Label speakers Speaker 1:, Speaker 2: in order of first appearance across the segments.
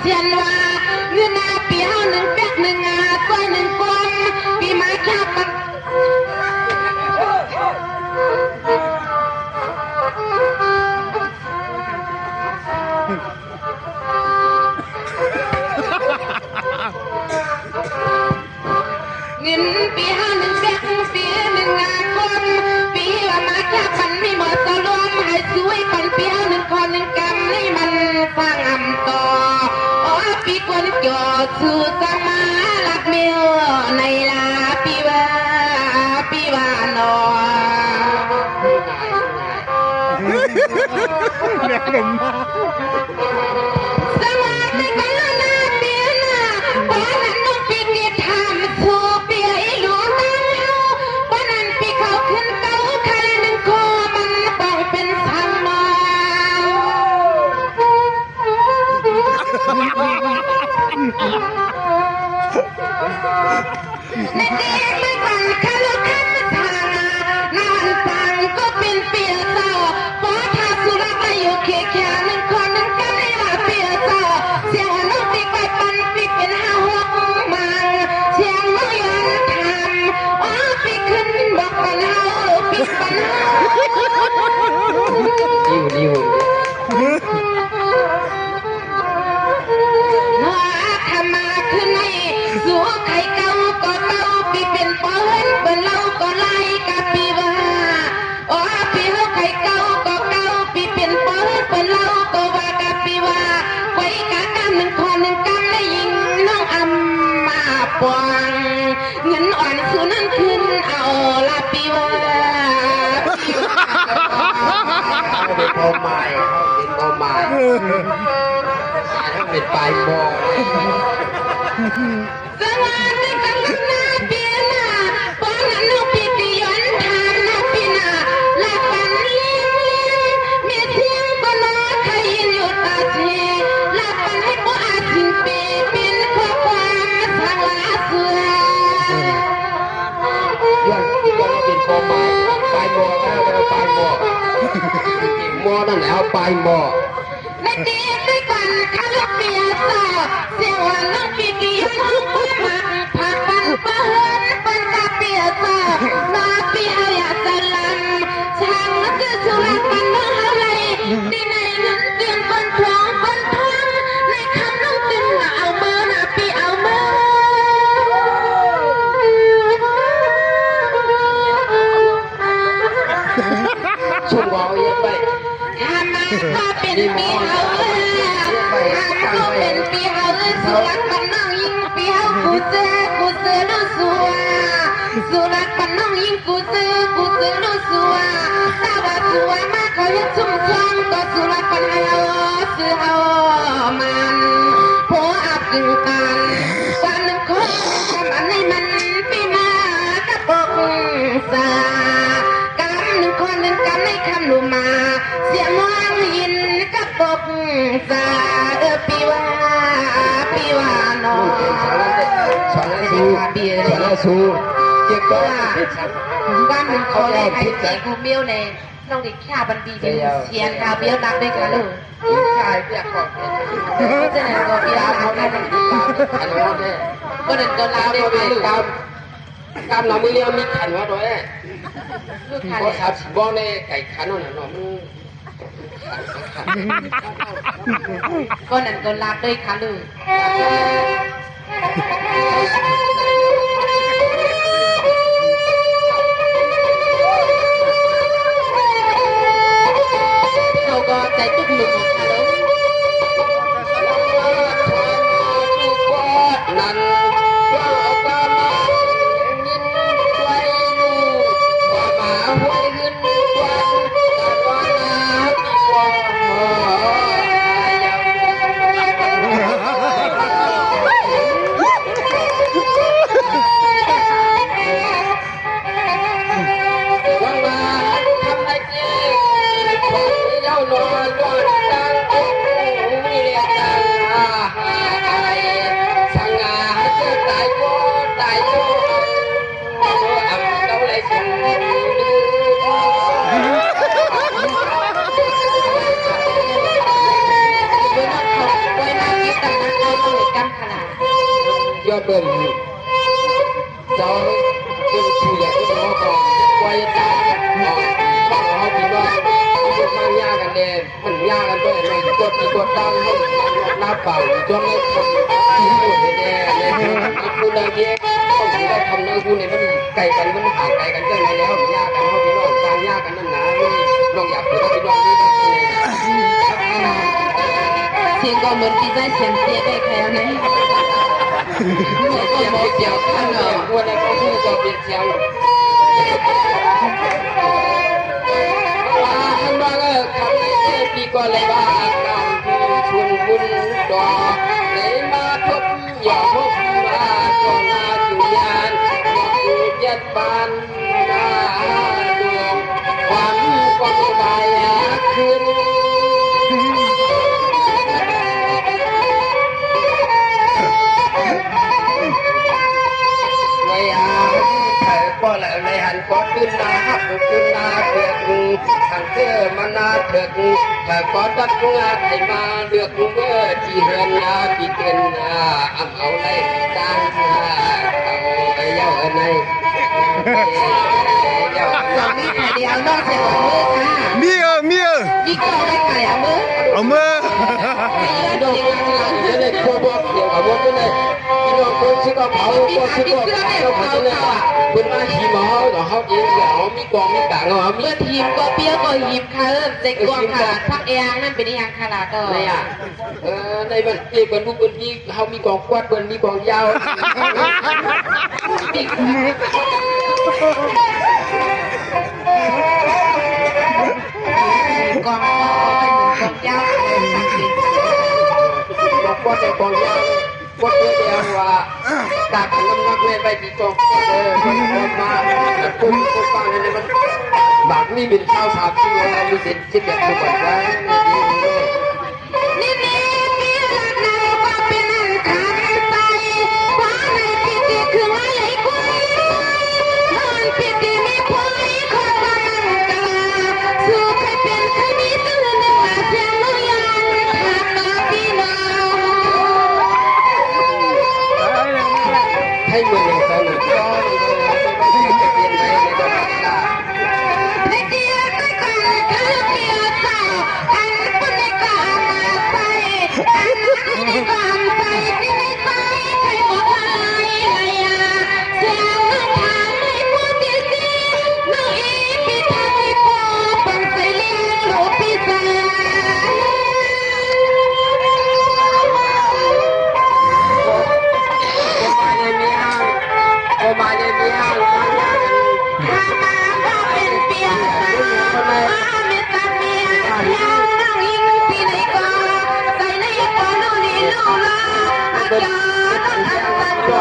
Speaker 1: เชียนว่าเงินนาเปียวหนึ่งแป๊กหนึ่งกล้วยหนึ่งกลมปีมาแค่ปักเงินปีห้าหนึ่งแป๊กปีหนึ่งกลมปีว่ามาแค่ปันไม่หมดตะลวงให้สวยปันปีห้าหนึ่งคนหนึ่งกำให้มันฟังอ่ำต่อปีกวนจอดสู่สมาลักเมียวในลาปีวานอ
Speaker 2: แม่ผม
Speaker 1: สมาธิกันนาเปียนาป้านั้นน้องปีเกียรทำสู่เปียอีหลวงตั้งเฮาป้านั้นปีเขาขึ้นเต้าใครหนึ่งคอมันต้องเป็นสังมาในเดียไม่บังคับลูกค้าทางนานตังก็เป็นเปียเศร้าเพราะถ้าสุราไปอยู่เคียงหนึ่งคนหนึ่งกันให้มาเปียเศร้าเสียงน้องปีไปปันปีเป็นห้าหกมังเสียงน้องยันทำปีขึ้นบอกปันเฮาปีปันเฮา
Speaker 3: ยิ้ว
Speaker 1: ขึ้นให้สัวไข่เก่าก็เก่าปีเป็นเปิ้นเล่าก็ไล่กับปีว่าปีเฮาไข่เก่าก็เก่าปีเป็นเปิ้นเล่าก็ว่ากับปีว่าไว้กะกันหนึ่งคนหนึ่งกันได้ยิงน้องอำมาปวงเงินอ่อนสุนั้นขึ้นเอาละปีว่า
Speaker 3: เป็นโอไม้เป็นโอไม้ถ้าเป็นปลายโม
Speaker 1: สวัสดีกันนะปีนาป้อนน้องปีติย้อนทานนะปีนาและปันเลี้ยงมีเสียงก็น้อใครอยู่ตาเสียและปันให้ป้ออาทิงปีเป็นข้อความสังลาเสือ
Speaker 3: ย้อนที่ว่าเป็นโอไม้ปลายโมแล้วปลายโมโมนั่นแหละปลายโม
Speaker 1: ในตีด้วยกันข้าลูกเปียสอเสียงว่าน้องปีติย้อนมาผักปันเปิ้นตาเปียสอมาเปียอยากจะลำช่างนักสุราปันน้องอะไรดีในเงินเดือนคนคลองคนท้องในคำน้องตึงเอามือนะปีเอามือ
Speaker 3: ชุ่มเอาเยอะไป
Speaker 1: ทำมาก็เป็นปีเอาทำก็เป็นปีเอาสุราปันน้องยิงปีเอากูเจอดูสัวสุราปันน้องยิงกูเจอดูสัวถ้าว่าสัวมาเขาจะชุ่มช่องก็สุราปันเอาซื้อเอามันโผอับกึ่งกันวันหนึ่งคนทำอันให้มันปีมากระปกสากำหนึ่งคนหนึ่งกำให้คำหนูมาเสียงมองยินกระปกสาปีว่าน้อง
Speaker 3: สอนให้สู้เจ็บก็
Speaker 1: บ้านหนึ่งคนเลยใครเสียกูเบี้ยวเลยน้องเด็กข้าบันดีเป็นเสียงข้าเบี้ยวนักด้วยกันลูก
Speaker 3: ชายเปียกก่อน
Speaker 1: จะไหนก็เบี้ยวเขาได้มันดี
Speaker 3: อันนี้เนี่ย
Speaker 1: ก็เดินตัวลาวได้ไหมลูก
Speaker 3: กำเราไม่เลี้ยวมีขันว่าด้วยเพราะชาวสิบ้องในไก่ขันนั่นน่ะมัน
Speaker 1: ก็นั่นก็ลาด้วยค่ะลูกเขาก็ใจตุ้มหลุดค่ะลูก
Speaker 3: นั่นว่าก็มายินไว้ลูกว่ามาไว้เงินวันแต่ว่านาว่า อดเบิ่มเจ้าเป็นผู้ใหญ่ที่น้องก่อนไว้ตายข้องเขาพี่น้องมันมายากกันแน่มันยากกันด้วยเลยกดมีกดดังให้รับเป่าจนเลยคนที่พูดแน่เลยคุณนายเบี้ยต้องถือได้ทำในคุณเนี่ยมันไกลกันมันห่างไกลกันจังไงแล้วยากกันเขาพี่น้องสร้างยากกันนั่นหนาน้องอยากถือว่าพี่น้องนี่ได้ยังไง
Speaker 1: เสียงก็เหมือนที่ได้เสียงเตี้ยได้ใครเอาไหน
Speaker 3: เสียงเสียงข้างเหนือวันนี้ก็พูดกับเสียงว่าท่านว่าก็คำนี้ปีก่อนเลยว่าการที่ชวนบุญดอกไหนมาพบอย่าพบมาก่อนนาจุยานอยากดูยัดบานนาดวงความก็ไม่ได้คืนก็เลยในหันก็ขึ้นนาหักขึ้นนาเดือดทางเธอมานาเถิดถ้าก็ดักงาให้มาเดือดเมื่อที่เฮือนนาที่เกินนาเอาในจางเอาไปเย้าในเย้า
Speaker 1: สองนี้แต่เดียวนอกจากมือค่ะนี่ก็ได้ไก่เอามือ
Speaker 3: โดนเดี๋ยวเลยพวกเดี๋ยวเอาพวกเลยพี่น้องคนซื้อกระเป๋าคนซื้อกระเป๋าเลยคนมาขี่ม้าเดี๋ยวเขาเองเดี๋ยวมีกองมีกางเอามี
Speaker 1: เมื่อทีมก็เปี้ยก็หิมค่ะเต็กกองค่ะพักเองนั่นเป็นอย่างขนาดต่อ
Speaker 3: ในในมันเกี่ยวกับผู้คนที่เขามีกองกวาดคนมีกองยาว
Speaker 1: กองยาวสังเกต
Speaker 3: กวาดแต่กองยาวกวาดเดียวว่าตากน้ำหนักเล่นไปกี่กองคนมาปุ่มปุ่มฟังในมันบากนี่เป็นข้าวสาบที่ว่ามีเด็ดคิดแบบทุกคนไว้
Speaker 1: นี่นี่พี่รักนาว่าเป็นอันขาดไปว่าในพิธีคือว่าไหลกล้วยนอนพิธีไม่พอยขอมานั่งกาสู่ใครเป็นใครมีตื่นหนึ่งเสียงน้อยยังขาดมาพี่น้อง
Speaker 3: ให้เหมือนอย่างนั้นก็ไม่ใช่จะเปลี่ยนใจในตลอดกาล
Speaker 1: ให้เดียวไม่ก่อนเธอเปียสาวอันปุ่นก็เอามาใส่อันนี้ก็เอาใส่ที่ไม่ใส่ใครบอกอะไรเลยเสียงน้องทางให้พูดที่สิน้องอีพี่ทำให้พอปังใส่เลี้ยงลูกพี่สาว
Speaker 3: มาในเมียมา
Speaker 1: เป็นเปียสาวมาเมตตาเมียยังน้องอิงพี่ไหนก็ใส่ในก็นู่นนี่นู่นละอาจารย์ต้องทำตามตัว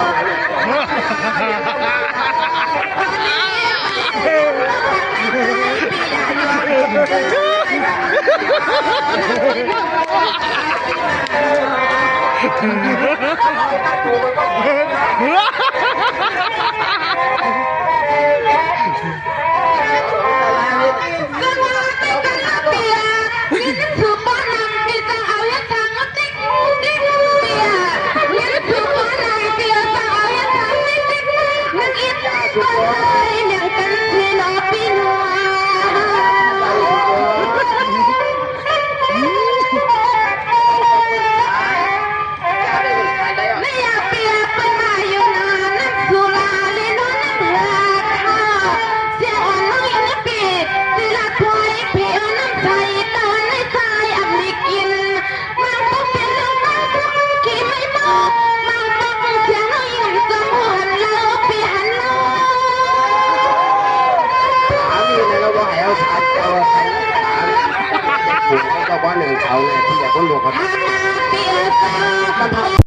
Speaker 3: ก็ว่าหนึ่งเขาเนี่ยที่อยากคนหลวงเขา